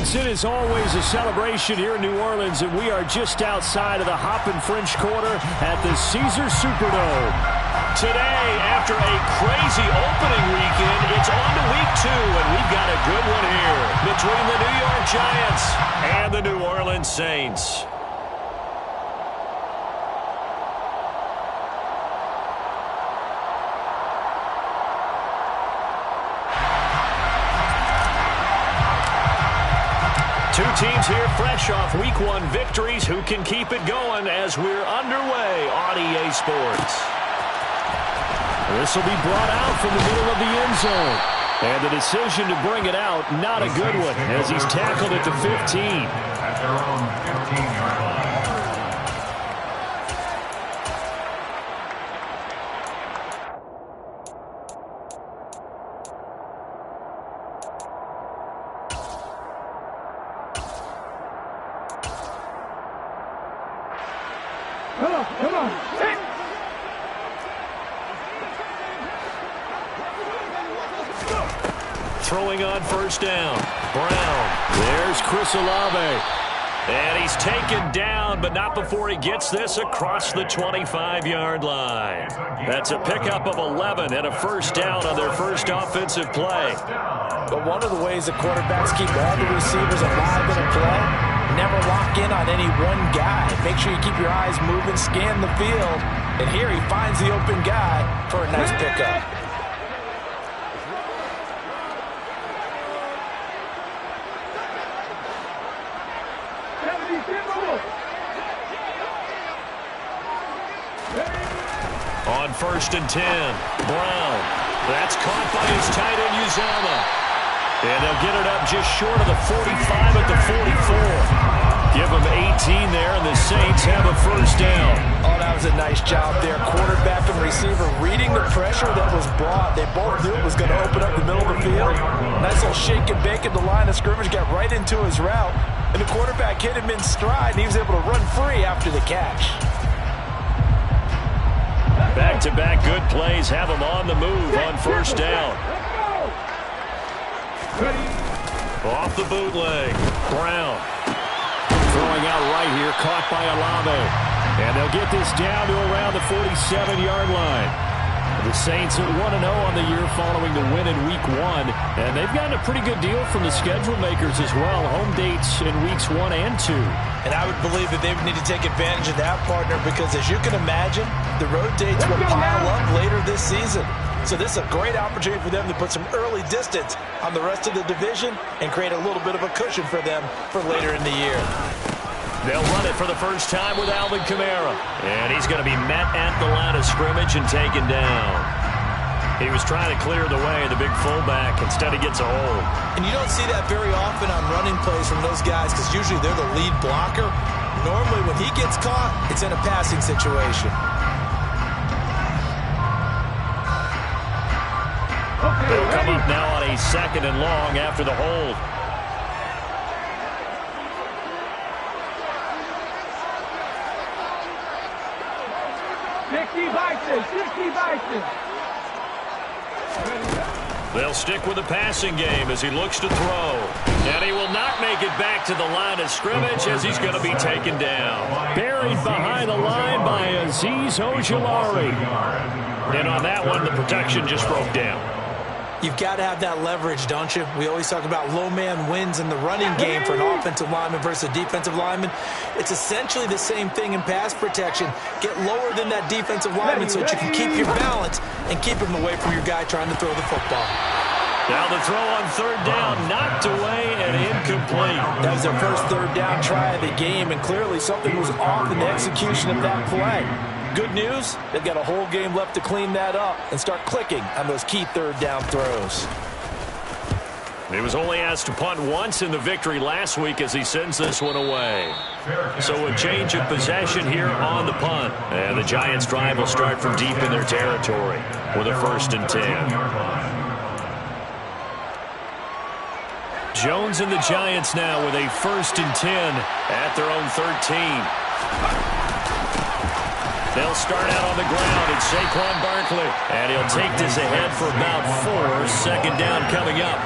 Folks, it is always a celebration here in New Orleans, and we are just outside of the Hoppin' French Quarter at the Caesars Superdome. Today, after a crazy opening weekend, it's on to week 2, and we've got a good one here between the New York Giants and the New Orleans Saints. Two teams here fresh off Week 1 victories. Who can keep it going as we're underway on EA Sports? This will be brought out from the middle of the end zone. And the decision to bring it out, not a good one, as he's tackled at the 15. At their own 15-yard line. Come on. Throwing on first down. Brown. There's Chris Olave. And he's taken down, but not before he gets this across the 25-yard line. That's a pickup of 11 and a first down on their first offensive play. But one of the ways that quarterbacks keep all the receivers alive in a play, never lock in on any one guy. Make sure you keep your eyes moving, scan the field. And here he finds the open guy for a nice pickup. On first and 10, Brown. That's caught by his tight end, Uzama. And they'll get it up just short of the 45 at the 44. Give them 18 there, and the Saints have a first down. Oh, that was a nice job there. Quarterback and receiver reading the pressure that was brought. They both knew it was going to open up the middle of the field. Nice little shake and bake at the line of scrimmage, got right into his route. And the quarterback hit him in stride, and he was able to run free after the catch. Back-to-back good plays have them on the move on first down. Off the bootleg. Brown. Throwing out right here, caught by Olave. And they'll get this down to around the 47-yard line. The Saints at 1-0 on the year following the win in Week 1. And they've gotten a pretty good deal from the schedule makers as well. Home dates in Weeks 1 and 2. And I would believe that they would need to take advantage of that, partner, because as you can imagine, the road dates will pile up later this season. So this is a great opportunity for them to put some early distance on the rest of the division and create a little bit of a cushion for them for later in the year. They'll run it for the first time with Alvin Kamara. And he's going to be met at the line of scrimmage and taken down. He was trying to clear the way, the big fullback. Instead, he gets a hold. And you don't see that very often on running plays from those guys because usually they're the lead blocker. Normally, when he gets caught, it's in a passing situation. They'll come up now on a 2nd and long after the hold. They'll stick with the passing game as he looks to throw. And he will not make it back to the line of scrimmage as he's going to be taken down. Buried behind the line by Azeez Ojulari. And on that one, the protection just broke down. You've got to have that leverage, don't you? We always talk about low man wins in the running game for an offensive lineman versus a defensive lineman. It's essentially the same thing in pass protection. Get lower than that defensive lineman so that you can keep your balance and keep him away from your guy trying to throw the football. Now the throw on 3rd down, knocked away and incomplete. That was their first 3rd down try of the game, and clearly something was off in the execution of that play. Good news, they've got a whole game left to clean that up and start clicking on those key 3rd down throws. He was only asked to punt once in the victory last week as he sends this one away. So a change of possession here on the punt. And the Giants' drive will start from deep in their territory with a 1st and 10. Jones and the Giants now with a 1st and 10 at their own 13. They'll start out on the ground. It's Saquon Barkley. And he'll take this ahead for about 4. 2nd down coming up.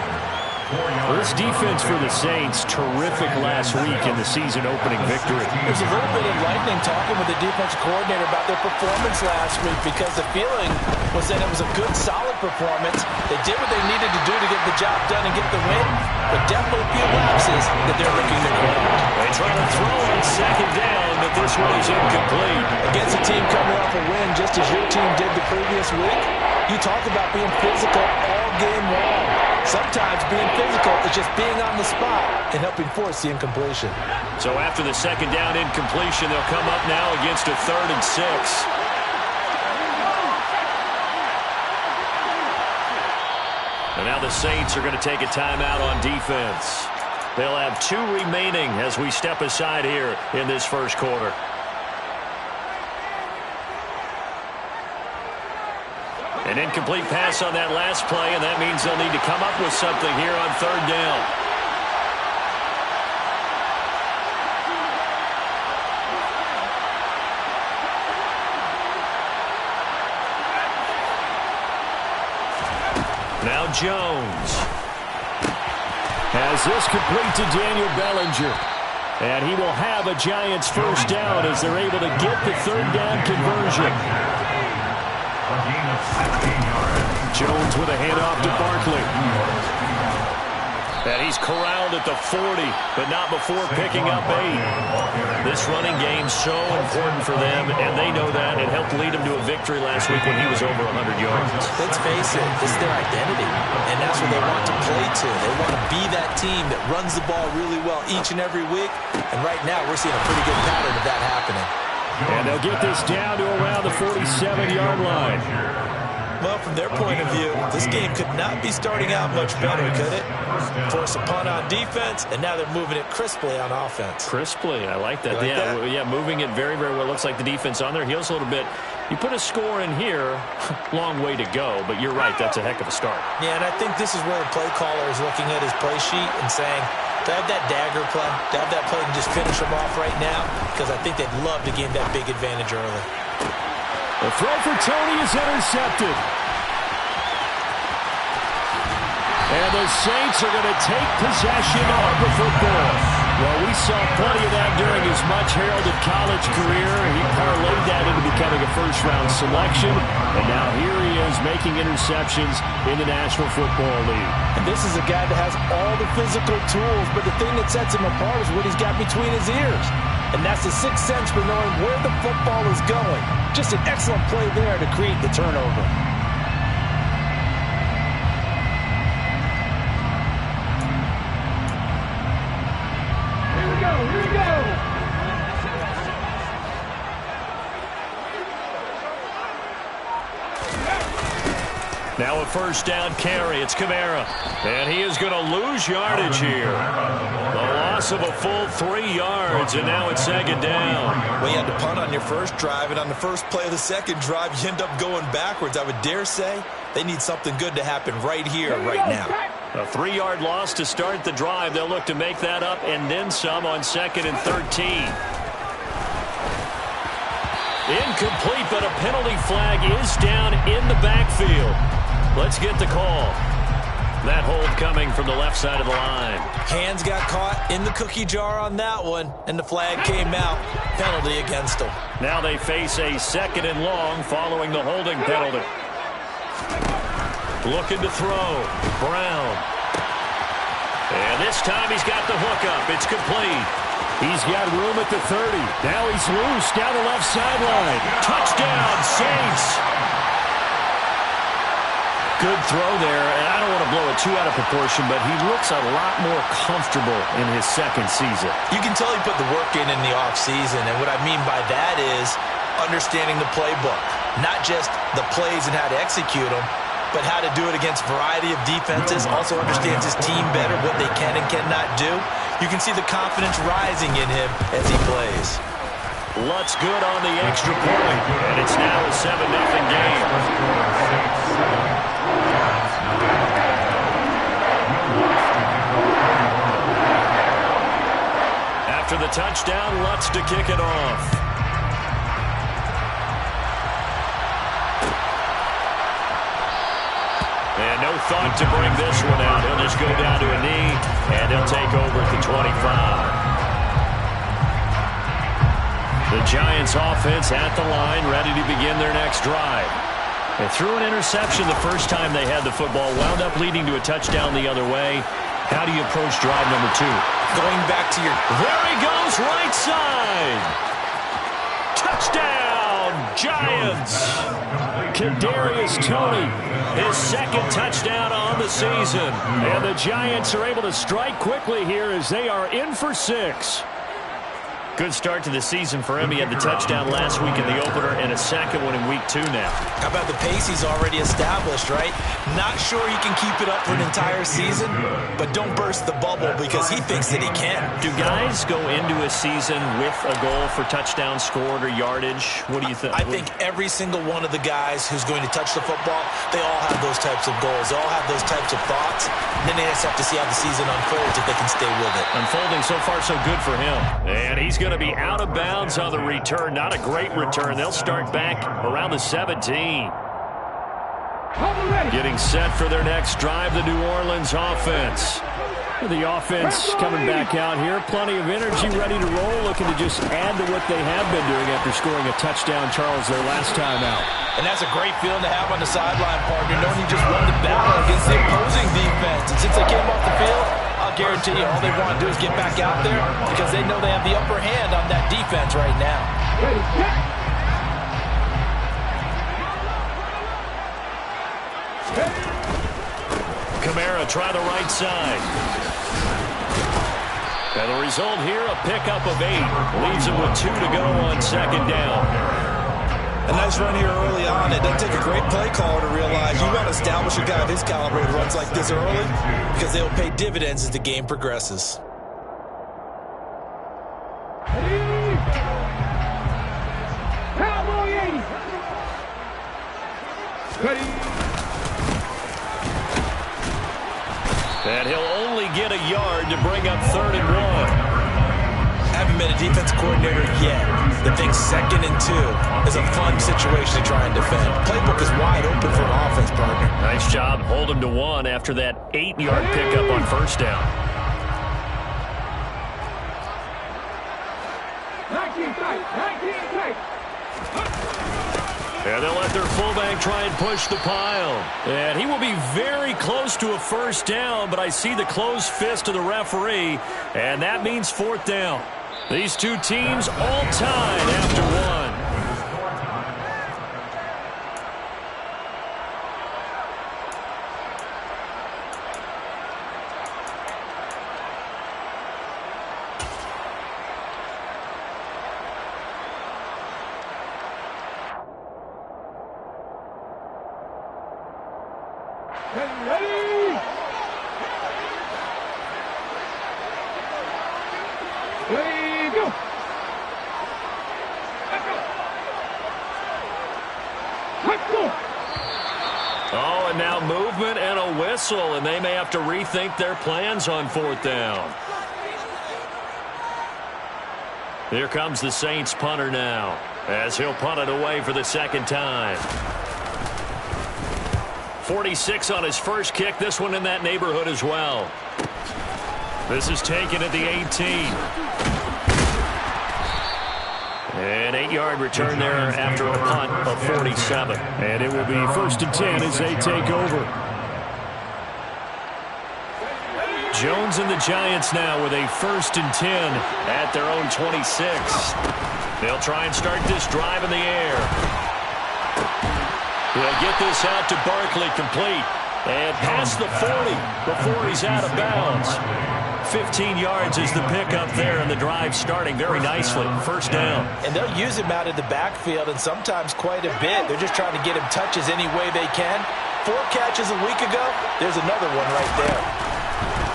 Well, this defense for the Saints, terrific last week in the season-opening victory. There's a little bit of lightning talking with the defensive coordinator about their performance last week because the feeling was that it was a good, solid performance. They did what they needed to do to get the job done and get the win, but definitely a few lapses that they're looking to correct. They try to throw on second down, but this one is incomplete. Against a team coming off a win just as your team did the previous week, you talk about being physical all game long. Sometimes being physical is just being on the spot and helping force the incompletion. So after the second down incompletion, they'll come up now against a 3rd and 6. And now the Saints are going to take a timeout on defense. They'll have 2 remaining as we step aside here in this first quarter. An incomplete pass on that last play, and that means they'll need to come up with something here on 3rd down. Now Jones has this complete to Daniel Bellinger. And he will have a Giants first down as they're able to get the 3rd down conversion. Jones with a handoff to Barkley. And he's corralled at the 40, but not before picking up 8. This running game's so important for them, and they know that. It helped lead him to a victory last week when he was over 100 yards. Let's face it, this is their identity, and that's what they want to play to. They want to be that team that runs the ball really well each and every week, and right now we're seeing a pretty good pattern of that happening. And they'll get this down to around the 47-yard line. Well, from their point of view, this game could not be starting out much better, could it? Force a punt on defense, and now they're moving it crisply on offense. Crisply, I like that. Like yeah, that? Yeah, moving it very, very well. Looks like the defense on their heels a little bit. You put a score in here, long way to go, but you're right, that's a heck of a start. Yeah, and I think this is where the play caller is looking at his play sheet and saying, to have that dagger play, to have that play and just finish them off right now, because I think they'd love to gain that big advantage early. The throw for Tony is intercepted. And the Saints are going to take possession of the football. Well, we saw plenty of that during his much-heralded college career. He parlayed that into becoming a first-round selection. And now here he is making interceptions in the National Football League. And this is a guy that has all the physical tools, but the thing that sets him apart is what he's got between his ears. And that's the sixth sense for knowing where the football is going. Just an excellent play there to create the turnover. Here we go. Now a first down carry. It's Kamara. And he is going to lose yardage here. The loss of a full 3 yards, and now it's second down. Well, you had to punt on your first drive, and on the first play of the second drive, you end up going backwards. I would dare say they need something good to happen right here, right now. A 3-yard loss to start the drive. They'll look to make that up and then some on 2nd and 13. Incomplete, but a penalty flag is down in the backfield. Let's get the call. That hold coming from the left side of the line. Hands got caught in the cookie jar on that one, and the flag came out. Penalty against them. Now they face a 2nd and long following the holding penalty. Looking to throw. Brown. And this time he's got the hook up. It's complete. He's got room at the 30. Now he's loose down the left sideline. Touchdown, Saints. Good throw there, and I don't want to blow it too out of proportion, but he looks a lot more comfortable in his second season. You can tell he put the work in the offseason, and what I mean by that is understanding the playbook. Not just the plays and how to execute them, but how to do it against a variety of defenses. Also understands his team better, what they can and cannot do. You can see the confidence rising in him as he plays. Lutz good on the extra point, and it's now a 7-0 game. After the touchdown, Lutz to kick it off. And And no thought to bring this one out. He'll just go down to a knee, and he'll take over at the 25. The Giants offense at the line, ready to begin their next drive. They threw an interception the first time they had the football, wound up leading to a touchdown the other way. How do you approach drive number 2? Going back to your... There he goes, right side. Touchdown, Giants. Kadarius Toney, his second touchdown on the season. And the Giants are able to strike quickly here as they are in for 6. Good start to the season for him. He had the touchdown last week in the opener and a second one in week 2 now. How about the pace he's already established, right? Not sure he can keep it up for an entire season, but don't burst the bubble because he thinks that he can. Do guys go into a season with a goal for touchdown scored or yardage? What do you think? I think every single one of the guys who's going to touch the football, they all have those types of goals. They all have those types of thoughts. And then they just have to see how the season unfolds if they can stay with it. Unfolding so far so good for him. And he's going to be out of bounds on the return. Not a great return. They'll start back around the 17. Getting set for their next drive, the New Orleans offense. The offense coming back out here. Plenty of energy, ready to roll, looking to just add to what they have been doing after scoring a touchdown, Charles, their last time out. And that's a great feeling to have on the sideline, partner, knowing you just won the battle against the opposing defense. And since they came off the field, I'll guarantee you all they want to do is get back out there because they know they have the upper hand on that defense right now. Kamara try the right side. And the result here, a pickup of 8. Leaves him with 2 to go on second down. A nice run here early on. It doesn't take a great play caller to realize you want to establish a guy of his caliber who runs like this early because they will pay dividends as the game progresses. Cowboy 80. Ready. And he'll only get a yard to bring up 3rd and 1. Haven't been a defense coordinator yet that thinks 2nd and 2 is a fun situation to try and defend. Playbook is wide open for an offense, partner. Nice job. Hold him to 1 after that 8-yard pickup on first down. 19 tight. And they'll let their fullback try and push the pile. And he will be very close to a first down, but I see the closed fist of the referee, and that means 4th down. These two teams all tied after 1. Ready. Ready, go. Let's go. Oh, and now movement and a whistle, and they may have to rethink their plans on 4th down. Here comes the Saints punter now, as he'll punt it away for the 2nd time. 46 on his first kick, this one in that neighborhood as well. This is taken at the 18. An 8-yard return there after a punt of 47. And it will be 1st and 10 as they take over. Jones and the Giants now with a 1st and 10 at their own 26. They'll try and start this drive in the air. They'll get this out to Barkley, complete. And past the 40 before he's out of bounds. 15 yards is the pickup there, and the drive starting very nicely. 1st down. And they'll use him out of the backfield, and sometimes quite a bit. They're just trying to get him touches any way they can. 4 catches a week ago. There's another one right there.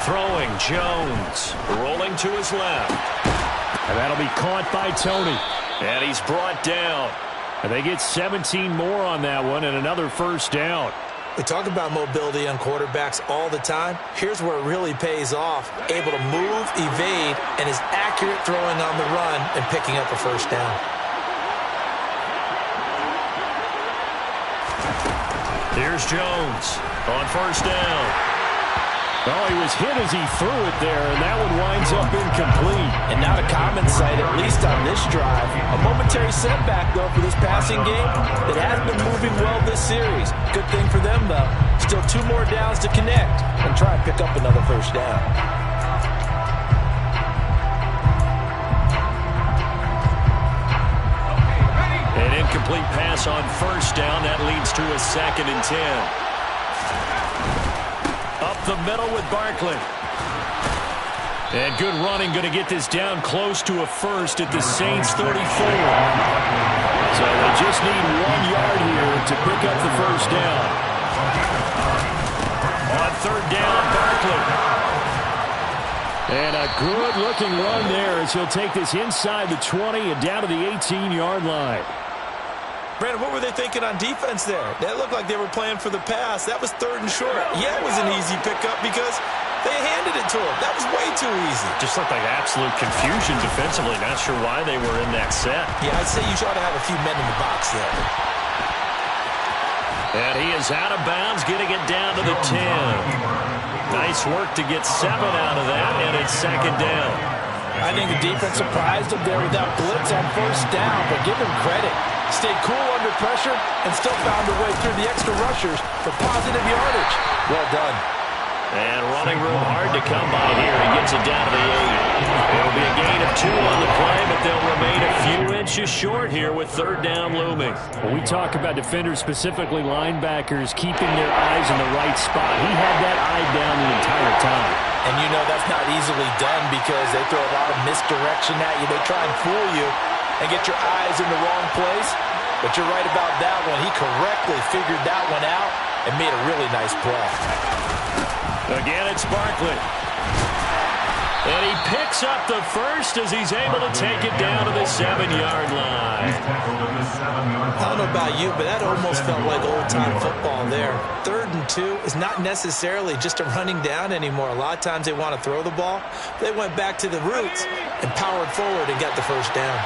Throwing, Jones. Rolling to his left. And that'll be caught by Toney. And he's brought down. And they get 17 more on that one and another 1st down. We talk about mobility on quarterbacks all the time. Here's where it really pays off. Able to move, evade, and is accurate throwing on the run and picking up a 1st down. Here's Jones on first down. Well, he was hit as he threw it there, and that one winds up incomplete. And not a common sight, at least on this drive. A momentary setback, though, for this passing game that has been moving well this series. Good thing for them, though. Still 2 more downs to connect and try and pick up another first down. An incomplete pass on first down. That leads to a 2nd and 10. Up the middle with Barkley. And good running, going to get this down close to a first at the Saints 34. So they just need 1 yard here to pick up the first down. On 3rd down, Barkley. And a good-looking run there as he'll take this inside the 20 and down to the 18-yard line. Brandon, what were they thinking on defense there? That looked like they were playing for the pass. That was 3rd and short. Yeah, it was an easy pickup because they handed it to him. That was way too easy. Just looked like absolute confusion defensively. Not sure why they were in that set. Yeah, I'd say you ought to have a few men in the box there. And he is out of bounds, getting it down to the 10. Nice work to get 7 out of that, and it's 2nd down. I think the defense surprised him there with that blitz on first down, but give him credit. Stayed cool under pressure and still found a way through the extra rushers for positive yardage. Well done. And running room hard to come by here. He gets it down to the 8. It'll be a gain of 2 on the play, but they'll remain a few inches short here with 3rd down looming. When we talk about defenders, specifically linebackers, keeping their eyes in the right spot, he had that eye down the entire time. And you know that's not easily done because they throw a lot of misdirection at you. They try and fool you and get your eyes in the wrong place. But you're right about that one. He correctly figured that one out and made a really nice play. Again, it's Barkley. And he picks up the first as he's able to take it down to the 7-yard line. I don't know about you, but that almost felt like old-time football there. 3rd and 2 is not necessarily just a running down anymore. A lot of times they want to throw the ball. They went back to the roots and powered forward and got the first down.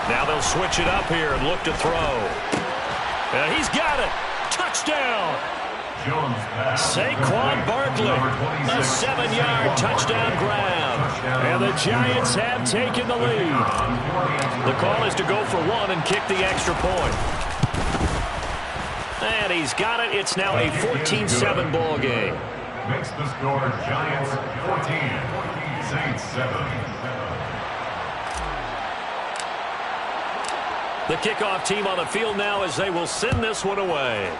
Now they'll switch it up here and look to throw. And he's got it. Touchdown. Saquon Barkley. A 7-yard touchdown grab. And the Giants have taken the lead. The call is to go for 1 and kick the extra point. And he's got it. It's now a 14-7 ball game. Makes the score Giants 14, Saints 7. The kickoff team on the field now as they will send this one away.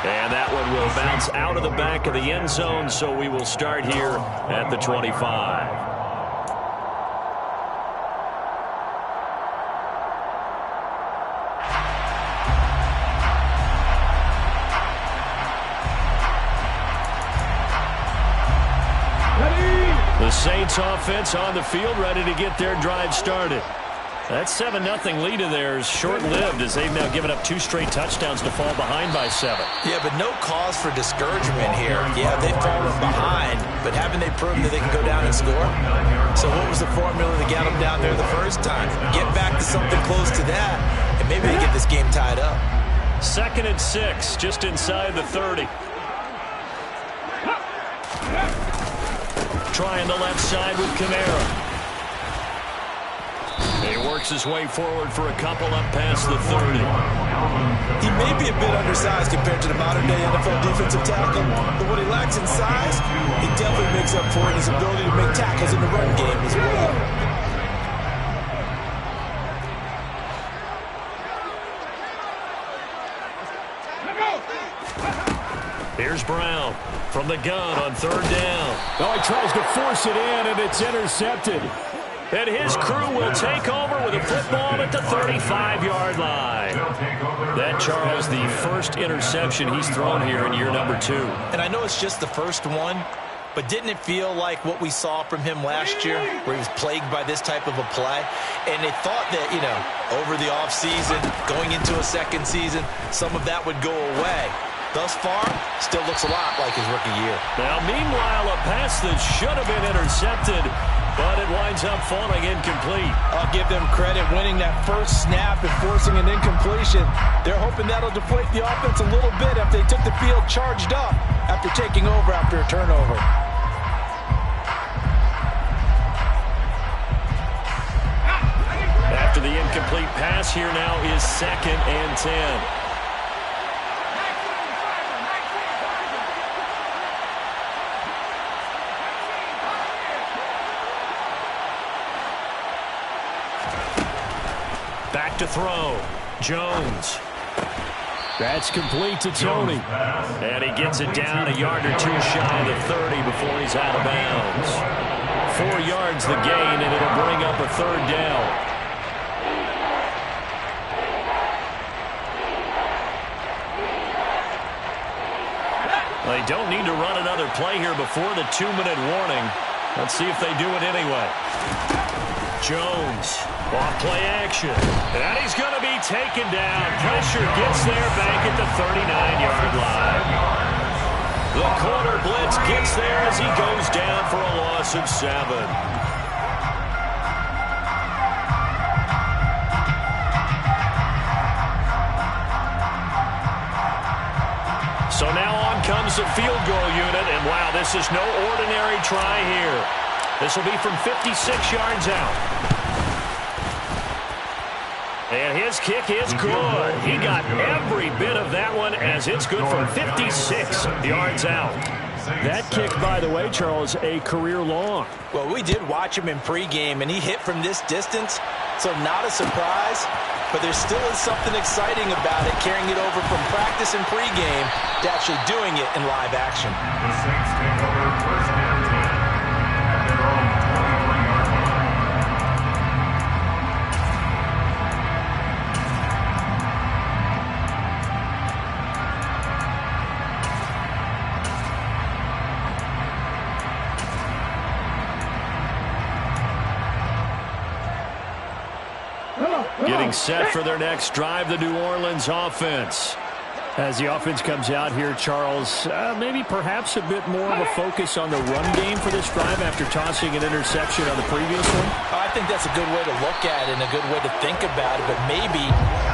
And that one will bounce out of the back of the end zone, so we will start here at the 25. The Saints offense on the field ready to get their drive started. That 7-0 lead of theirs short-lived as they've now given up 2 straight touchdowns to fall behind by 7. Yeah, but no cause for discouragement here. Yeah, they've fallen behind, but haven't they proven that they can go down and score? So what was the formula to get them down there the first time? Get back to something close to that, and maybe they get this game tied up. 2nd and 6, just inside the 30. Trying the left side with Kamara. He works his way forward for a couple up past the 30. He may be a bit undersized compared to the modern-day NFL defensive tackle, but what he lacks in size, he definitely makes up for it in his ability to make tackles in the run game as well. Here's Brown from the gun on 3rd down. Oh, he tries to force it in, and it's intercepted. And his crew will take over with a football at the 35-yard line. That, Charles, the first interception he's thrown here in year number 2. And I know it's just the first one, but didn't it feel like what we saw from him last year, where he was plagued by this type of a play? And they thought that, over the offseason, going into a second season, some of that would go away. Thus far, still looks a lot like his rookie year. Now, meanwhile, a pass that should have been intercepted, but it winds up falling incomplete. I'll give them credit winning that first snap and forcing an incompletion. They're hoping that'll deflate the offense a little bit after they took the field charged up after taking over after a turnover. After the incomplete pass, here now is 2nd and 10. Back to throw. Jones. That's complete to Tony. And he gets it down a yard or two shy of the 30 before he's out of bounds. 4 yards the gain, and it'll bring up a 3rd down. They don't need to run another play here before the 2-minute warning. Let's see if they do it anyway. Jones, off play action. And he's going to be taken down. Pressure gets there back at the 39-yard line. The corner blitz gets there as he goes down for a loss of 7. So now on comes the field goal unit, and wow, this is no ordinary try here. This will be from 56 yards out. And his kick is good. He got every bit of that one as it's good from 56 yards out. That kick, by the way, Charles, a career long. Well, we did watch him in pregame, and he hit from this distance, so not a surprise. But there still is something exciting about it, carrying it over from practice and pregame to actually doing it in live action. The Saints take over 1st and 10 at their own 21-yard Getting set for their next drive, the New Orleans offense. As the offense comes out here, Charles, maybe perhaps a bit more of a focus on the run game for this drive after tossing an interception on the previous one? I think that's a good way to look at it and a good way to think about it, but maybe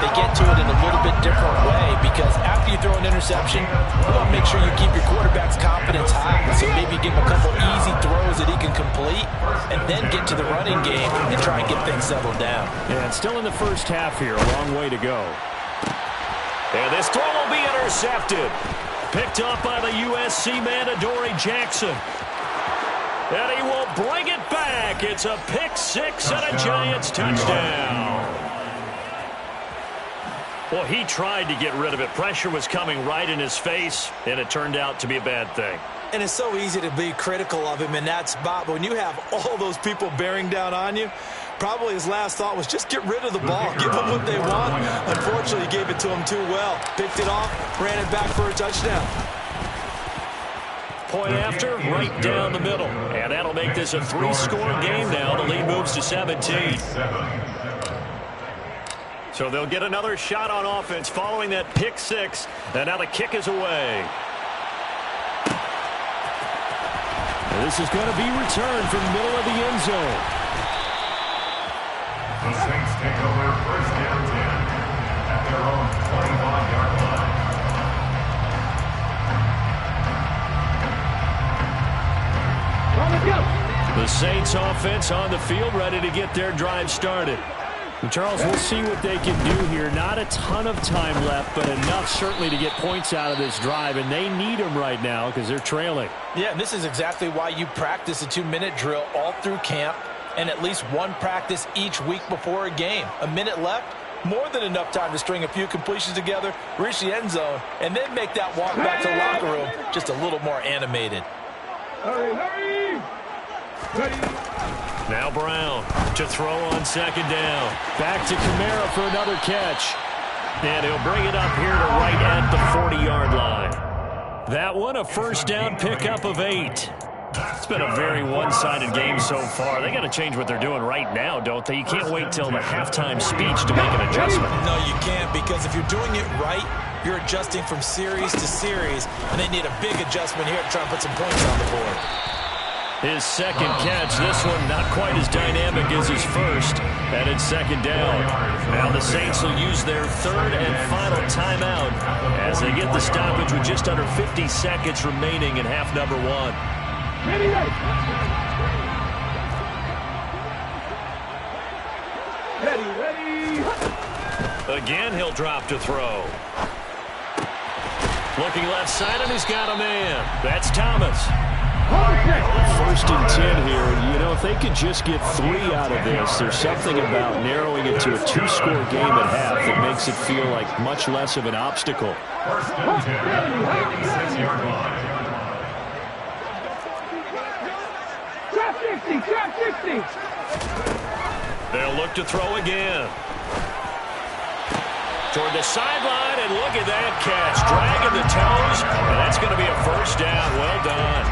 they get to it in a little bit different way, because after you throw an interception, you want to make sure you keep your quarterback's confidence high. So maybe give him a couple easy throws that he can complete and then get to the running game and try and get things settled down. Yeah, it's still in the first half here. A long way to go. And this throw will be intercepted. Picked up by the USC man, Adoree Jackson. And he will bring it back. It's a pick 6 and a Giants touchdown. Well, he tried to get rid of it. Pressure was coming right in his face, and it turned out to be a bad thing. And it's so easy to be critical of him in that spot. But when you have all those people bearing down on you, probably his last thought was just get rid of the ball. Give them what they want. Unfortunately, he gave it to them too well. Picked it off, ran it back for a touchdown. Point after, right down the middle. And that'll make this a 3-score game now. The lead moves to 17. So they'll get another shot on offense following that pick 6. And now the kick is away. And this is going to be returned from the middle of the end zone. The Saints take over 1st and 10 at their own 21-yard line. Go. The Saints offense on the field, ready to get their drive started. And Charles, we'll see what they can do here. Not a ton of time left, but enough certainly to get points out of this drive, and they need them right now because they're trailing. Yeah, this is exactly why you practice a 2-minute drill all through camp and at least one practice each week before a game. A minute left, more than enough time to string a few completions together, reach the end zone, and then make that walk back to the locker room just a little more animated. Hurry! Ready! Now Brown to throw on 2nd down. Back to Kamara for another catch. And he'll bring it up here to right at the 40-yard line. That one, a 1st down pickup of 8. It's been a very one-sided game so far. They got to change what they're doing right now, don't they? You can't wait till the halftime speech to make an adjustment. No, you can't, because if you're doing it right, you're adjusting from series to series, and they need a big adjustment here to try and put some points on the board. His second catch, this one not quite as dynamic as his first, and it's second down. Now the Saints will use their third and final timeout as they get the stoppage with just under 50 seconds remaining in half number one. Ready. Again, he'll drop to throw. Looking left side, and he's got a man. That's Thomas. First and 10 here. You know, if they could just get 3 out of this, there's something about narrowing it to a 2-score game at half that makes it feel like much less of an obstacle. First and 10, 56-yard line. Trap 60. They'll look to throw again. Toward the sideline, and look at that catch. Dragging the toes, and that's going to be a first down. Well done.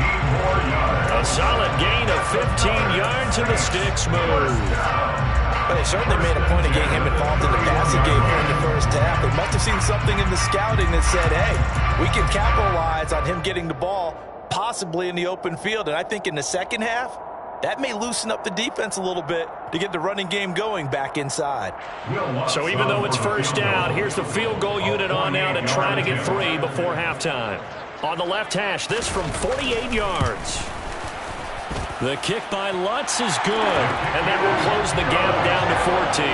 A solid gain of 15 yards, and the sticks move. But they certainly made a point of getting him involved in the passing game here in the first half. They must have seen something in the scouting that said, hey, we can capitalize on him getting the ball, possibly in the open field. And I think in the second half, that may loosen up the defense a little bit to get the running game going back inside. So even though it's first down, here's the field goal unit on now to try to get 3 before halftime. On the left hash, this from 48 yards. The kick by Lutz is good, and that will close the gap down to 14.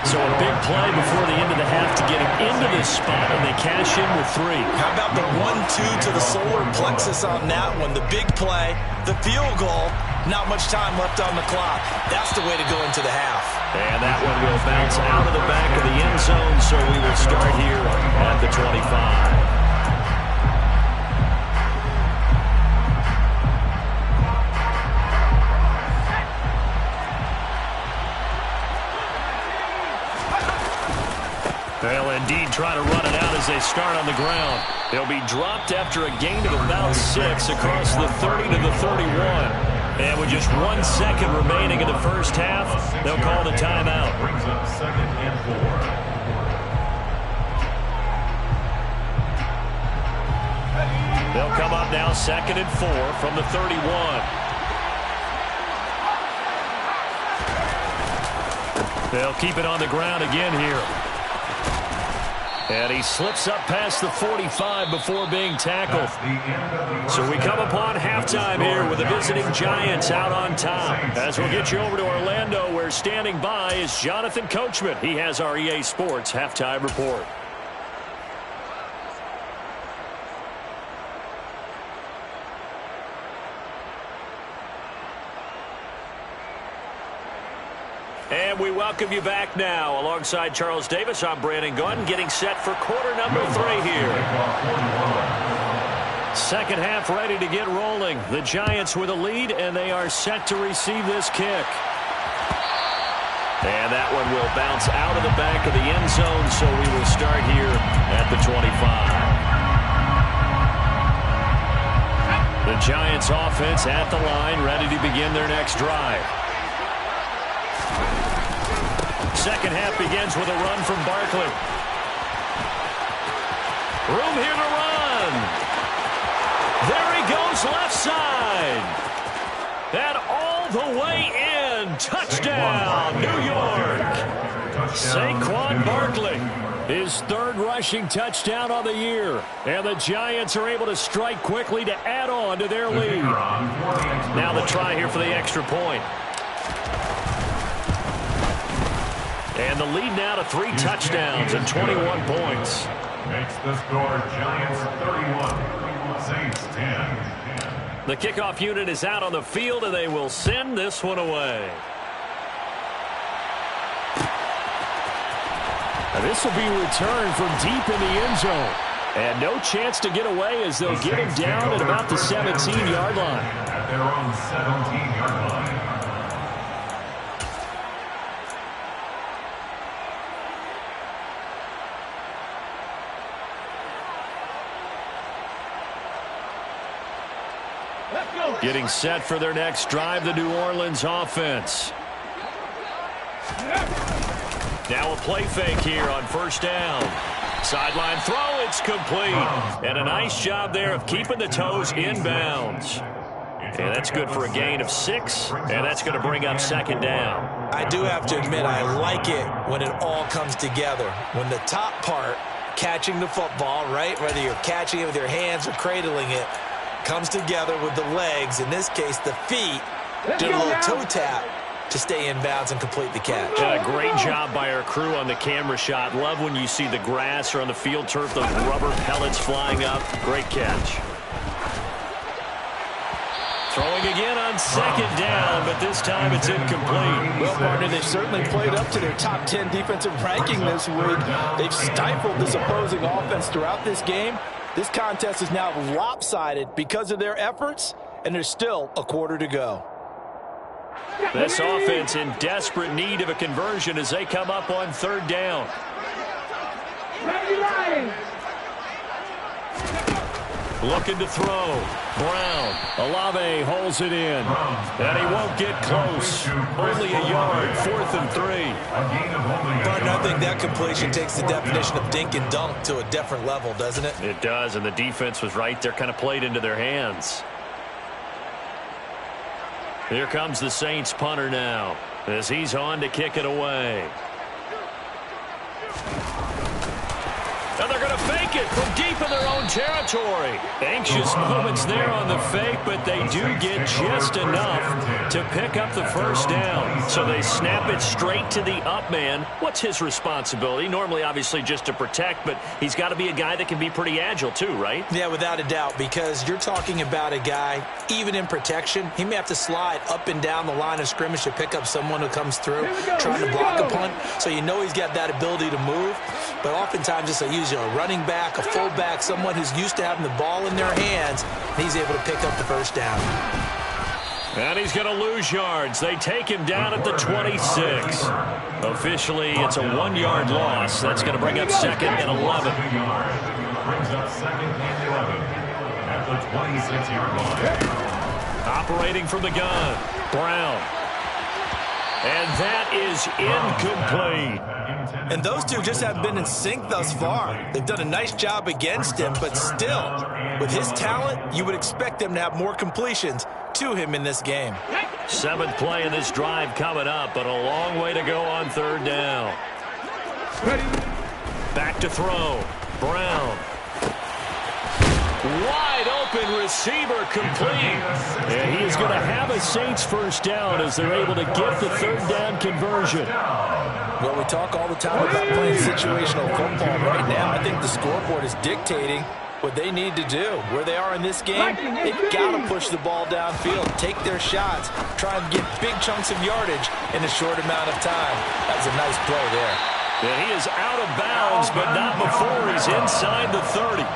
So a big play before the end of the half to get him into this spot, and they cash in with 3. How about the 1-2 to the solar plexus on that one? The big play, the field goal, not much time left on the clock. That's the way to go into the half. And that one will bounce out of the back of the end zone, so we will start here at the 25. They'll indeed try to run it out as they start on the ground. They'll be dropped after a gain of about 6 across the 30 to the 31. And with just 1 second remaining in the first half, they'll call the timeout. Brings up 2nd and 4. They'll come up now 2nd and 4 from the 31. They'll keep it on the ground again here. And he slips up past the 45 before being tackled. So we come upon halftime here with the visiting Giants out on top. As we'll get you over to Orlando, where standing by is Jonathan Coachman. He has our EA Sports halftime report. And we welcome you back now. Alongside Charles Davis, I'm Brandon Gunn, getting set for quarter number 3 here. Second half ready to get rolling. The Giants with a lead, and they are set to receive this kick. And that one will bounce out of the back of the end zone, so we will start here at the 25. The Giants offense at the line, ready to begin their next drive. Second half begins with a run from Barkley. Room here to run. There he goes left side. And all the way in. Touchdown, New York. Saquon Barkley. His 3rd rushing touchdown on the year. And the Giants are able to strike quickly to add on to their lead. Now the try here for the extra point. And the lead now to 3 touchdowns and 21 points. Makes the score Giants 31, Saints 10. The kickoff unit is out on the field, and they will send this one away. And this will be returned from deep in the end zone. And no chance to get away as they'll get him down at about the 17-yard line. At their own 17-yard line. Getting set for their next drive, the New Orleans offense. Now a play fake here on first down. Sideline throw, it's complete. And a nice job there of keeping the toes in bounds. And that's good for a gain of 6, and that's going to bring up second down. I do have to admit, I like it when it all comes together. When the top part, catching the football, right, whether you're catching it with your hands or cradling it, comes together with the legs, in this case the feet, do a little toe tap to stay in bounds and complete the catch. Yeah, great job by our crew on the camera shot. Love when you see the grass or on the field turf, those rubber pellets flying up. Great catch. Throwing again on second down, but this time it's incomplete. Well, partner, they've certainly played up to their top 10 defensive ranking this week. They've stifled this opposing offense throughout this game. This contest is now lopsided because of their efforts, and there's still a quarter to go. This offense in desperate need of a conversion as they come up on third down. Looking to throw. Brown. Olave holds it in. And he won't get close. Only a yard. 4th and 3. But I think that completion takes the definition of dink and dunk to a different level, doesn't it? It does, and the defense was right there, kind of played into their hands. Here comes the Saints punter now as he's on to kick it away. And they're going to fake it from deep in their own territory. Anxious moments there on the fake, but they do get just enough to pick up the first down. So they snap it straight to the up man. What's his responsibility? Normally, obviously, just to protect, but he's got to be a guy that can be pretty agile too, right? Yeah, without a doubt, because you're talking about a guy, even in protection, he may have to slide up and down the line of scrimmage to pick up someone who comes through trying to block a punt. So you know he's got that ability to move, but oftentimes it's a running back, a fullback, someone who's used to having the ball in their hands, and he's able to pick up the first down. And he's going to lose yards. They take him down at the 26. Officially, it's a 1-yard loss. That's going to bring up second and 11. Brings up second and 11 at the 26-yard line. Operating from the gun, Brown. And that is incomplete. And those two just haven't been in sync thus far. They've done a nice job against him, but still, with his talent, you would expect them to have more completions to him in this game. 7th play in this drive coming up, but a long way to go on third down. Back to throw. Brown. Wide open receiver complete. And he is going to have a Saints first down as they're able to get the third down conversion. Well, we talk all the time about playing situational football. Right now, I think the scoreboard is dictating what they need to do. Where they are in this game, they've got to push the ball downfield, take their shots, try and get big chunks of yardage in a short amount of time. That's a nice play there. And he is out of bounds, but not before he's inside the 30.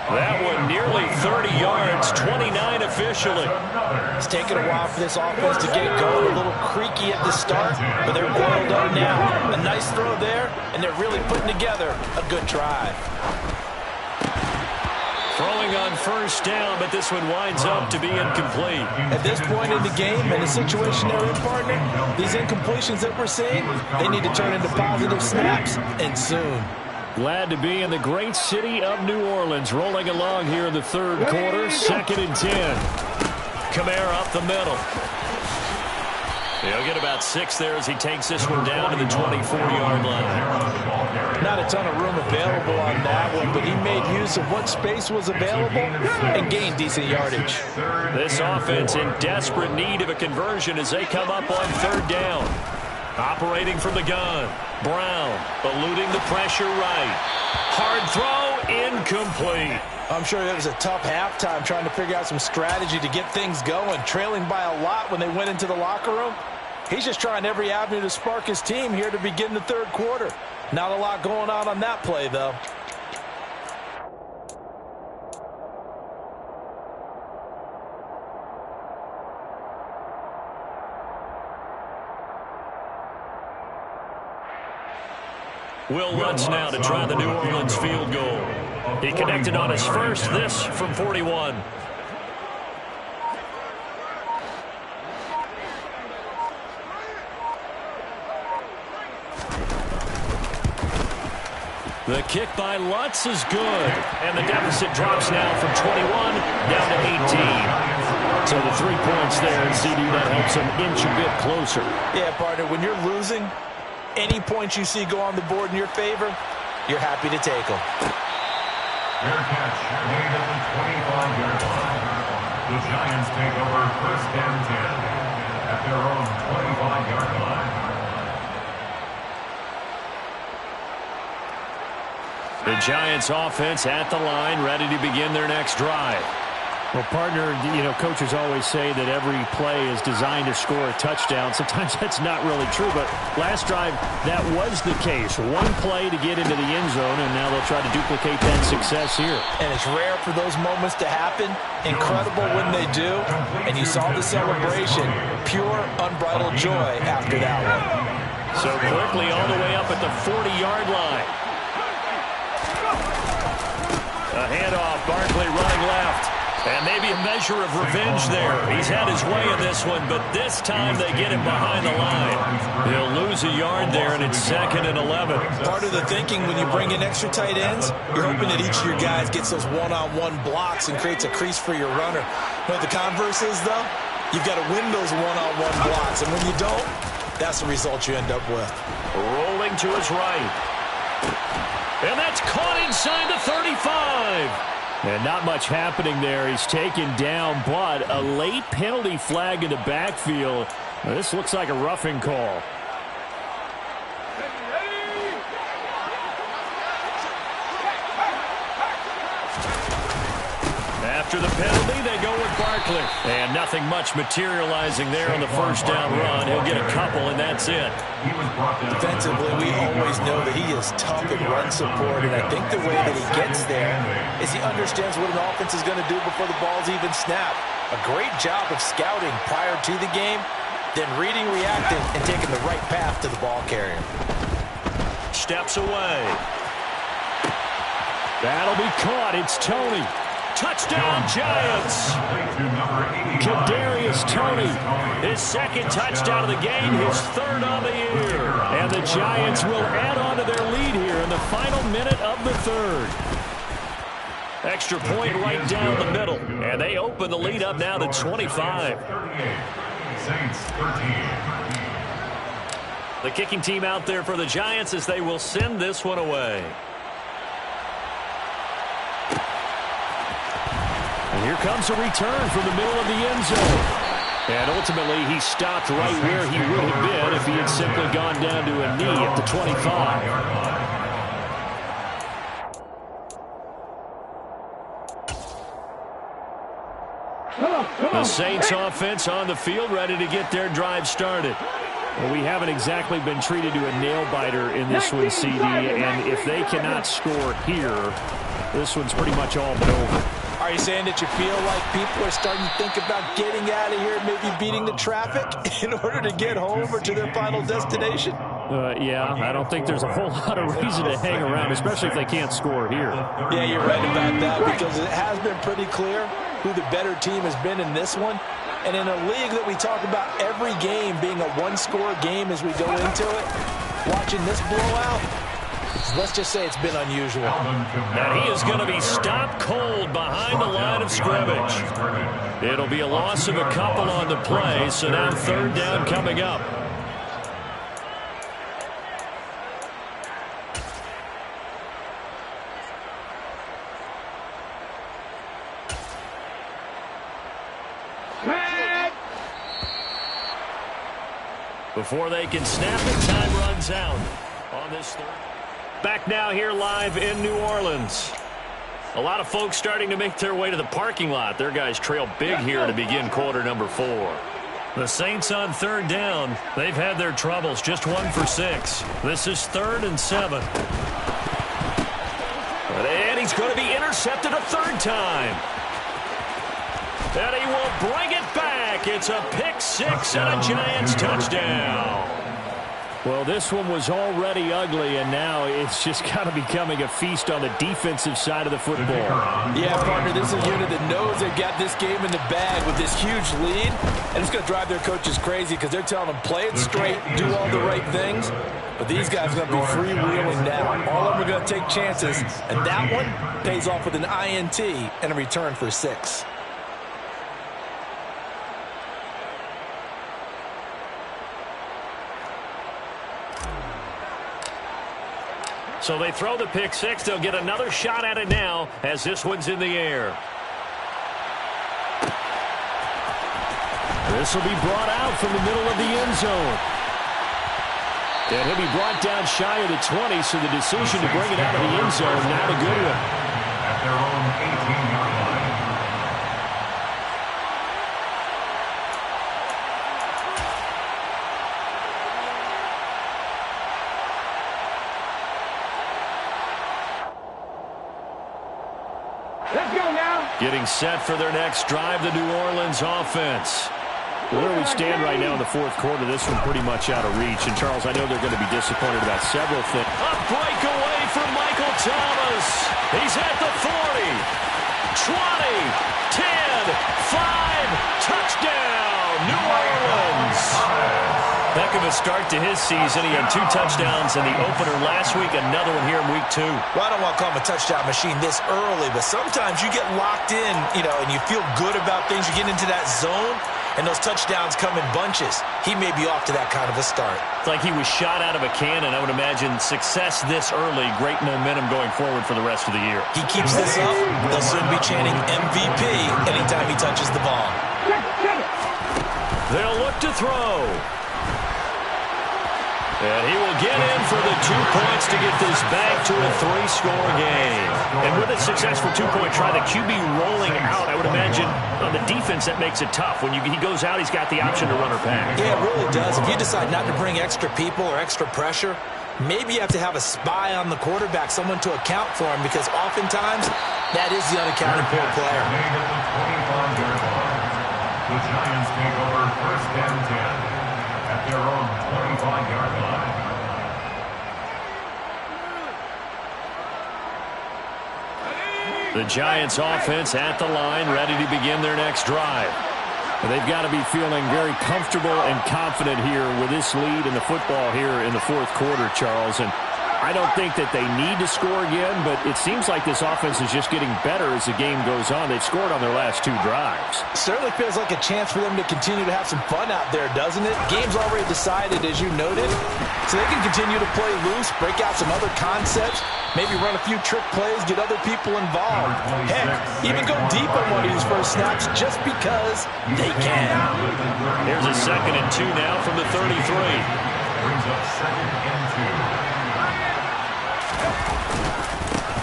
That one nearly 30 yards, 29 officially. It's taken a while for this offense to get going, a little creaky at the start, but they're oiled up now. A nice throw there, and they're really putting together a good drive. Throwing on first down, but this one winds up to be incomplete. At this point in the game, and the situation they're in, partner, these incompletions that we're seeing, they need to turn into positive snaps, and soon. Glad to be in the great city of New Orleans, rolling along here in the third quarter, 2nd and 10. Kamara up the middle. He'll get about 6 there as he takes this one down to the 24-yard line. Not a ton of room available on that one, but he made use of what space was available and gained decent yardage. This offense in desperate need of a conversion as they come up on third down. Operating from the gun, Brown eluding the pressure right. Hard throw, incomplete. I'm sure it was a tough halftime trying to figure out some strategy to get things going, trailing by a lot when they went into the locker room. He's just trying every avenue to spark his team here to begin the third quarter. Not a lot going on that play, though. Will Lutz now to try the New Orleans field goal. He connected on his first, this from 41. The kick by Lutz is good. And the deficit drops now from 21 down to 18. So the 3 points there, and CD, that helps them inch a bit closer. Yeah, partner, when you're losing, any points you see go on the board in your favor, you're happy to take them. Fair catch made at the 25-yard line. The Giants take over 1st and 10 at their own 25-yard line. The Giants offense at the line, ready to begin their next drive. Well, partner, coaches always say that every play is designed to score a touchdown. Sometimes that's not really true, but last drive, that was the case. One play to get into the end zone, and now they'll try to duplicate that success here. And it's rare for those moments to happen. Incredible when they do. And you saw the celebration. Pure, unbridled joy after that one. So quickly all the way up at the 40-yard line. A handoff, Barkley running left. And maybe a measure of revenge there. He's had his way in this one, but this time they get him behind the line. He'll lose a yard there, and it's 2nd and 11. Part of the thinking when you bring in extra tight ends, you're hoping that each of your guys gets those one-on-one blocks and creates a crease for your runner. You know what the converse is, though? You've got to win those one-on-one blocks, and when you don't, that's the result you end up with. Rolling to his right. And that's caught inside the 35. And not much happening there. He's taken down, but a late penalty flag in the backfield. Now, this looks like a roughing call. After the penalty, they go with Barkley. And nothing much materializing there on the 1st down run. He'll get a couple, and that's it. Defensively, we always know that he is tough in run support, and I think the way that he gets there is he understands what an offense is going to do before the ball's even snapped. A great job of scouting prior to the game, then reading, reacting, and taking the right path to the ball carrier. Steps away. That'll be caught. It's Tony. Touchdown, Giants! Kadarius Toney. His 2nd touchdown of the game, his 3rd of the year. And the Giants will add on to their lead here in the final minute of the 3rd. Extra point right down the middle. And they open the lead up now to 25. Saints 13. The kicking team out there for the Giants as they will send this one away. And here comes a return from the middle of the end zone. And ultimately, he stopped right where he would have been if he had simply gone down to a knee at the 25. The Saints offense on the field, ready to get their drive started. Well, we haven't exactly been treated to a nail-biter in this one, CD. And if they cannot score here, this one's pretty much all but over. Are you saying that you feel like people are starting to think about getting out of here, maybe beating the traffic in order to get home or to their final destination? Yeah, I don't think there's a whole lot of reason to hang around, especially if they can't score here. Yeah, you're right about that, because it has been pretty clear who the better team has been in this one. And in a league that we talk about every game being a one-score game as we go into it, watching this blowout, let's just say it's been unusual. And he is going to be stopped cold behind the line of scrimmage. It'll be a loss of a couple on the play, so now 3rd down coming up. Before they can snap it, time runs out on this 3rd. Back now here live in New Orleans. A lot of folks starting to make their way to the parking lot. Their guys trail big here to begin quarter number 4. The Saints on 3rd down. They've had their troubles, just 1 for 6. This is 3rd and 7. And he's going to be intercepted a 3rd time. And he will bring it back. It's a pick 6 and a Giants touchdown. Well, this one was already ugly, and now it's just kind of becoming a feast on the defensive side of the football. Yeah, partner, this is a unit that knows they've got this game in the bag with this huge lead, and it's going to drive their coaches crazy because they're telling them play it straight, do all the right things. But these guys are going to be freewheeling now. All of them are going to take chances, and that one pays off with an INT and a return for 6. So they throw the pick 6. They'll get another shot at it now as this one's in the air. This will be brought out from the middle of the end zone. And he'll be brought down shy of the 20, so the decision to bring it out of the end zone, not a good one. At their own 18-yard line. Let's go now. Getting set for their next drive, the New Orleans offense. Where we stand right now in the fourth quarter, this one pretty much out of reach. And, Charles, I know they're going to be disappointed about several things. A breakaway from Michael Thomas. He's at the 40, 20, 10, 5, touchdown, New Orleans. Heck of a start to his season. He had 2 touchdowns in the opener last week, another one here in week 2. Well, I don't want to call him a touchdown machine this early, but sometimes you get locked in, and you feel good about things. You get into that zone, and those touchdowns come in bunches. He may be off to that kind of a start. It's like he was shot out of a cannon. I would imagine success this early, great momentum going forward for the rest of the year. He keeps this up, they'll soon be chanting MVP anytime he touches the ball. They'll look to throw. And he will get in for the 2 points to get this back to a 3-score game. And with a successful 2-point try, the QB rolling out, I would imagine on the defense that makes it tough. When he goes out, he's got the option to run or pass. Yeah, it really does. If you decide not to bring extra people or extra pressure, maybe you have to have a spy on the quarterback, someone to account for him, because oftentimes that is the unaccounted for player. The Giants take over 1st and 10 at their own 25-yard line. The Giants offense at the line, ready to begin their next drive. They've got to be feeling very comfortable and confident here with this lead in the football here in the fourth quarter, Charles. And I don't think that they need to score again, but it seems like this offense is just getting better as the game goes on. They've scored on their last 2 drives. Certainly feels like a chance for them to continue to have some fun out there, doesn't it? Game's already decided, as you noted, so they can continue to play loose, break out some other concepts, maybe run a few trick plays, get other people involved. Heck, even go deep on one of these first snaps just because they can. Here's a 2nd and 2 now from the 33. Brings up 2nd and 2.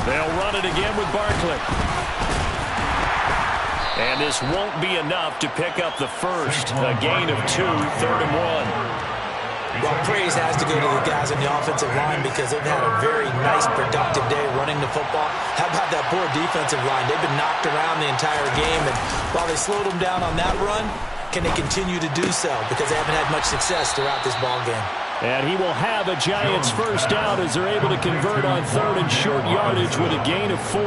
They'll run it again with Barkley. And this won't be enough to pick up the first. A gain of 2, 3rd and 1. Well, praise has to go to the guys on the offensive line because they've had a very nice, productive day running the football. How about that poor defensive line? They've been knocked around the entire game, and while they slowed them down on that run, can they continue to do so? Because they haven't had much success throughout this ball game. And he will have a Giants first down as they're able to convert on 3rd and short yardage with a gain of 4.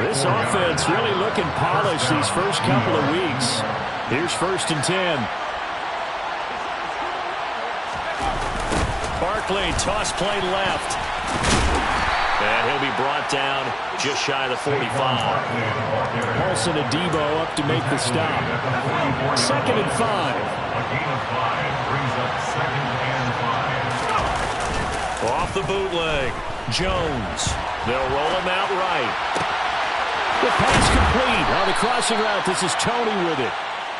This offense really looking polished these first couple of weeks. Here's 1st and 10. Barkley, toss play left. And he'll be brought down just shy of the 45. Paulson Adebo up to make the stop. 2nd and 5. A gain of 5 brings up 2nd and 5. Off the bootleg. Jones. They'll roll him out right. The pass complete on the crossing route. This is Tony with it.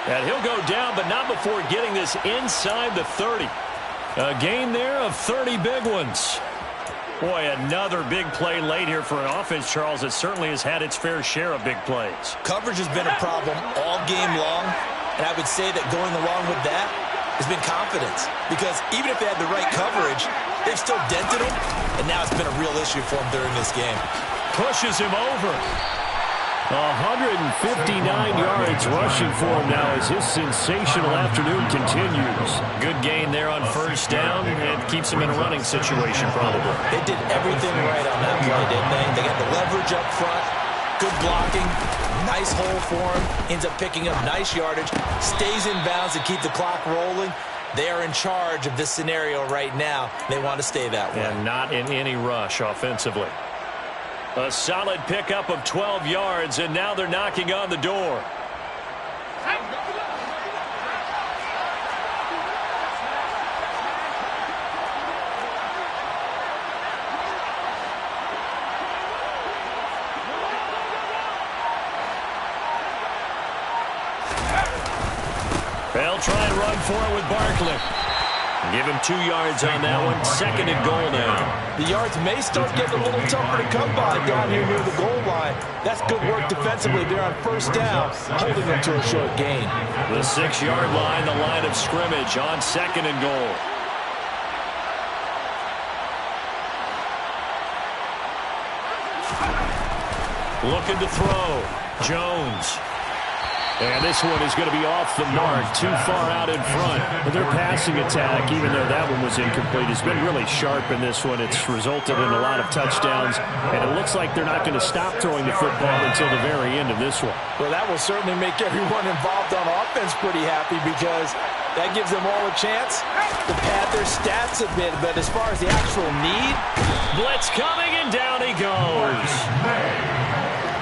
And he'll go down, but not before getting this inside the 30. A gain there of 30 big ones. Boy, another big play late here for an offense, Charles, that certainly has had its fair share of big plays. Coverage has been a problem all game long, and I would say that going along with that has been confidence. Because even if they had the right coverage, they've still dented them, and now it's been a real issue for them during this game. Pushes him over. 159 yards rushing for him now as his sensational afternoon continues. Good gain there on first down. It keeps him in a running situation probably. They did everything right on that play, didn't they? They got the leverage up front, good blocking, nice hole for him, ends up picking up nice yardage, stays in bounds to keep the clock rolling, They are in charge of this scenario right now. They want to stay that way. And not in any rush offensively. A solid pickup of 12 yards, and now they're knocking on the door. They'll try and run for it with Barkley. Give him 2 yards on that one. 2nd and goal now. The yards may start getting a little tougher to come by down here near the goal line. That's good work defensively there on 1st down, holding them to a short gain. The 6-yard line, the line of scrimmage on 2nd and goal. Looking to throw. Jones. And this one is going to be off the mark, too far out in front. But their passing attack, even though that one was incomplete, has been really sharp in this one. It's resulted in a lot of touchdowns, and it looks like they're not going to stop throwing the football until the very end of this one. Well, that will certainly make everyone involved on offense pretty happy because that gives them all a chance to pad their stats a bit. But as far as the actual need, blitz coming, and down he goes.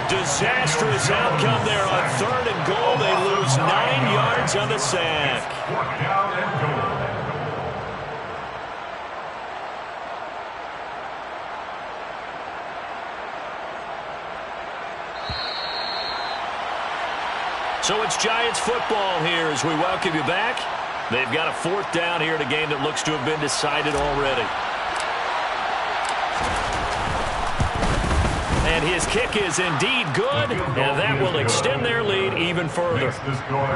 Disastrous outcome there on 3rd and goal. They lose 9 yards on the sack. So it's Giants football here as we welcome you back. They've got a 4th down here in a game that looks to have been decided already. And his kick is indeed good, and that will extend their lead even further.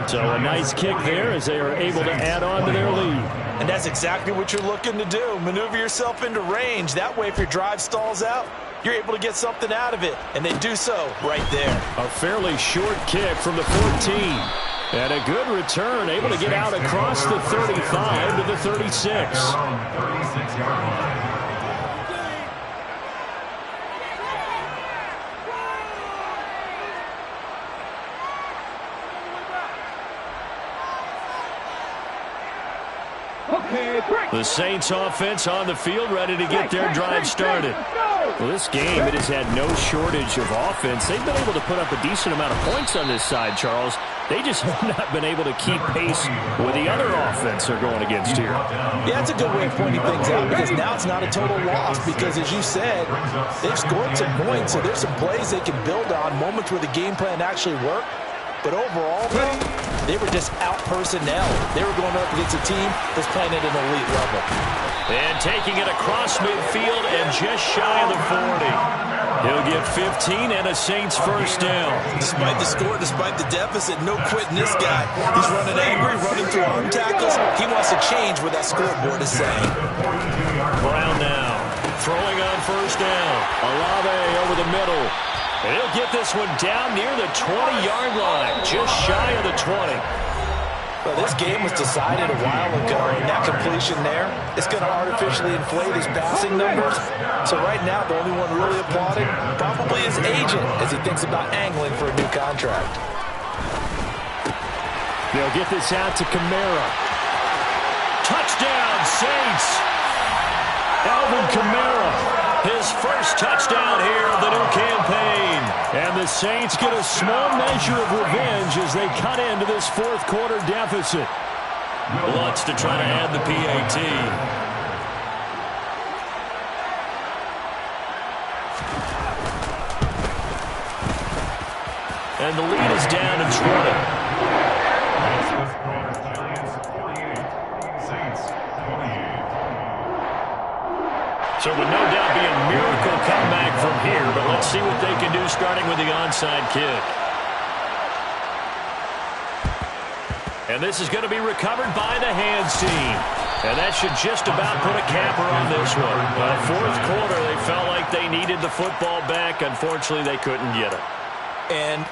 So a nice kick there as they are able to add on to their lead. And that's exactly what you're looking to do. Maneuver yourself into range. That way, if your drive stalls out, you're able to get something out of it. And they do so right there. A fairly short kick from the 14. And a good return, able to get out across the 35 to the 36. The Saints offense on the field, ready to get their drive started. Well, this game, it has had no shortage of offense. They've been able to put up a decent amount of points on this side, Charles. They just have not been able to keep pace with the other offense they're going against here. Yeah, that's a good way of pointing things out because now it's not a total loss because, as you said, they've scored some points, so there's some plays they can build on, moments where the game plan actually worked. But overall, though, they were just out-personnel. They were going up against a team that's playing at an elite level. And taking it across midfield and just shy of the 40. He'll get 15 and a Saints 1st down. Despite the score, despite the deficit, no quitting this guy. He's running angry, running through arm tackles. He wants to change what that scoreboard is saying. Brown now, throwing on 1st down. Olave over the middle. And he'll get this one down near the 20-yard line, just shy of the 20. Well, this game was decided a while ago, and that completion there, it's going to artificially inflate his passing numbers. So right now, the only one really applauding probably his agent as he thinks about angling for a new contract. They'll get this out to Kamara. Touchdown, Saints! Alvin Kamara. His 1st touchdown here of the new campaign. And the Saints get a small measure of revenge as they cut into this 4th quarter deficit. Lutz to try to add the PAT. And the lead is down to 20. So it would no doubt be a miracle comeback from here, but let's see what they can do starting with the onside kick. And this is going to be recovered by the hands team. And that should just about put a capper on this one. 4th quarter, they felt like they needed the football back. Unfortunately, they couldn't get it. And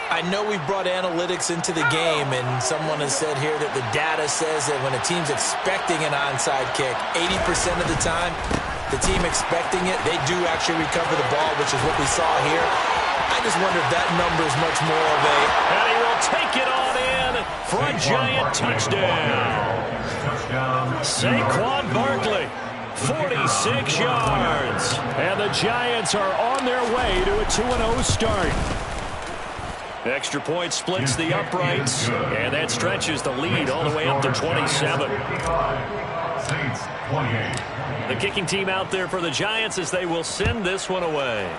I know we've brought analytics into the game, and someone has said here that the data says that when a team's expecting an onside kick, 80% of the time, the team expecting it, they do actually recover the ball, which is what we saw here. I just wonder if that number is much more of a... And he will take it on in for a Giant touchdown. Saquon Barkley, 46 yards. And the Giants are on their way to a 2-0 start. Extra point splits the uprights, and that stretches the lead all the way up to 27. The kicking team out there for the Giants as they will send this one away.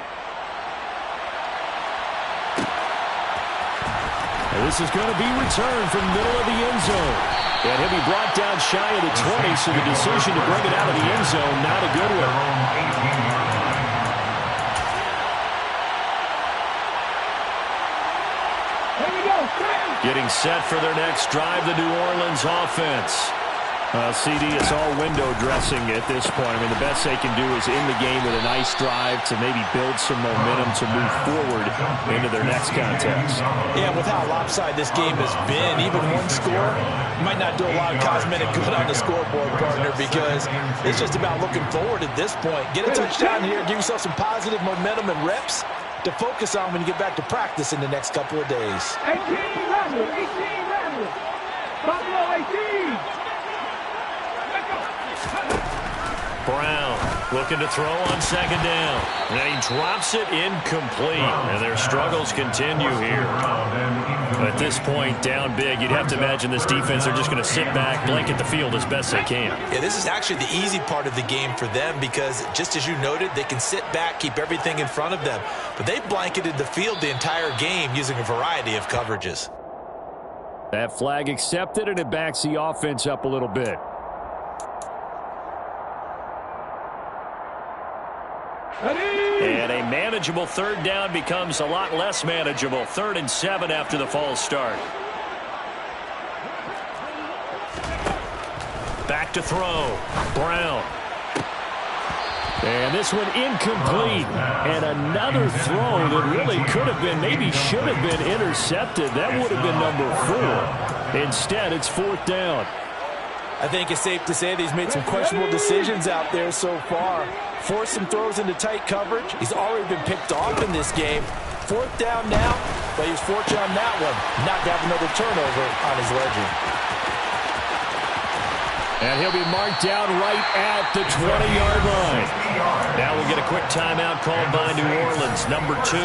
And this is going to be returned from the middle of the end zone. And he'll be brought down shy of the 20, so the decision to bring it out of the end zone, not a good one. Getting set for their next drive, the New Orleans offense. CD, it's all window dressing at this point. I mean, the best they can do is in the game with a nice drive to maybe build some momentum to move forward into their next contest. Yeah, with how lopsided this game has been, even one score might not do a lot of cosmetic good on the scoreboard, partner, because it's just about looking forward at this point. Get a touchdown here, give yourself some positive momentum and reps to focus on when you get back to practice in the next couple of days. 18 Ramblers. Buffalo 18. Brown looking to throw on second down. And he drops it incomplete. And their struggles continue here. At this point, down big, you'd have to imagine this defense, they're just going to sit back, blanket the field as best they can. Yeah, this is actually the easy part of the game for them because, just as you noted, they can sit back, keep everything in front of them. But they blanketed the field the entire game using a variety of coverages. That flag accepted, and it backs the offense up a little bit. And a manageable third down becomes a lot less manageable. 3rd and 7 after the false start. Back to throw. Brown. And this one incomplete. And another throw that really could have been, maybe should have been intercepted. That would have been number 4. Instead, it's 4th down. I think it's safe to say that he's made some questionable decisions out there so far. Forced some throws into tight coverage. He's already been picked off in this game. 4th down now, but he's fortunate on that one, not to have another turnover on his ledger. And he'll be marked down right at the 20-yard line. Now we'll get a quick timeout called by New Orleans, number 2,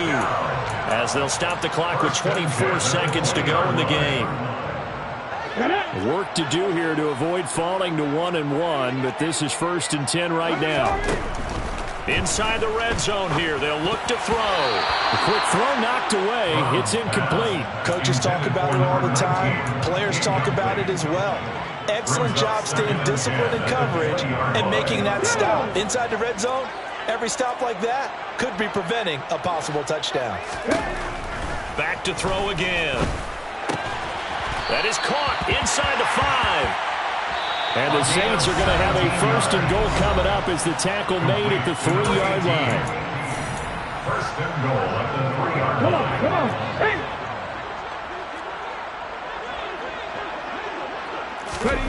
as they'll stop the clock with 24 seconds to go in the game. Work to do here to avoid falling to 1-1, but this is 1st and 10 right now. Inside the red zone here, they'll look to throw. A quick throw knocked away. It's incomplete. Coaches talk about it all the time. Players talk about it as well. Excellent job staying disciplined in coverage and making that stop. Inside the red zone, every stop like that could be preventing a possible touchdown. Back to throw again. That is caught inside the 5. And the Saints are going to have a 1st and goal coming up as the tackle made at the 3-yard line. 1st and goal at the 3-yard line. Come on. Hey. Ready.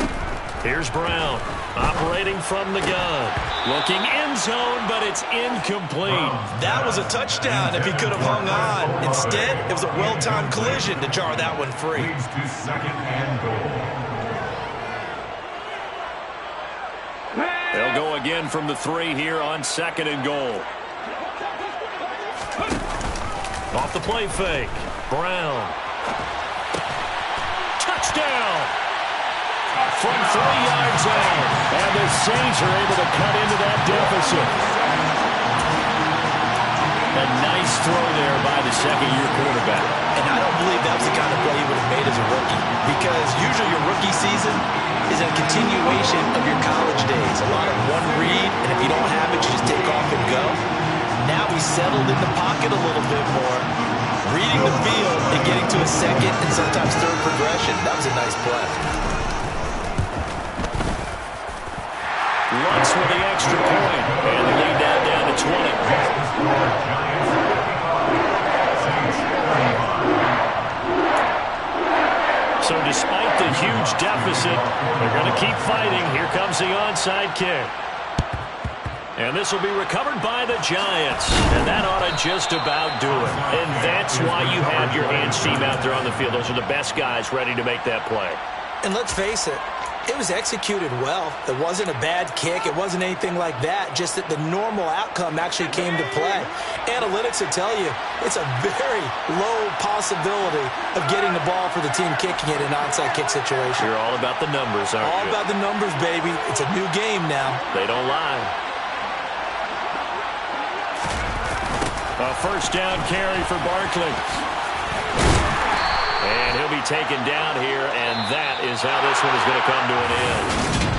Here's Brown operating from the gun. Looking end zone, but it's incomplete. That was a touchdown if he could have hung on. Instead, it was a well-timed collision to jar that one free. Leads to 2nd and goal. They'll go again from the 3 here on 2nd and goal. Off the play fake. Brown. Touchdown! From 3 yards out. And the Saints are able to cut into that deficit. A nice throw there by the second-year quarterback. And I don't believe that was the kind of play he would have made as a rookie, because usually your rookie season is a continuation of your college days. A lot of one read, and if you don't have it, you just take off and go. Now he's settled in the pocket a little bit more, reading the field and getting to a 2nd and sometimes 3rd progression. That was a nice play. Lutz with the extra point, and the lead down to 20. So despite the huge deficit, they're going to keep fighting. Here comes the onside kick. And this will be recovered by the Giants. And that ought to just about do it. And that's why you have your hands team out there on the field. Those are the best guys ready to make that play. And let's face it, it was executed well. It wasn't a bad kick. It wasn't anything like that. Just that the normal outcome actually came to play. Analytics will tell you it's a very low possibility of getting the ball for the team kicking it in an onside kick situation. You're all about the numbers, aren't you? All about the numbers, baby. It's a new game now. They don't lie. A first down carry for Barkley. And he'll be taken down here, and that is how this one is going to come to an end.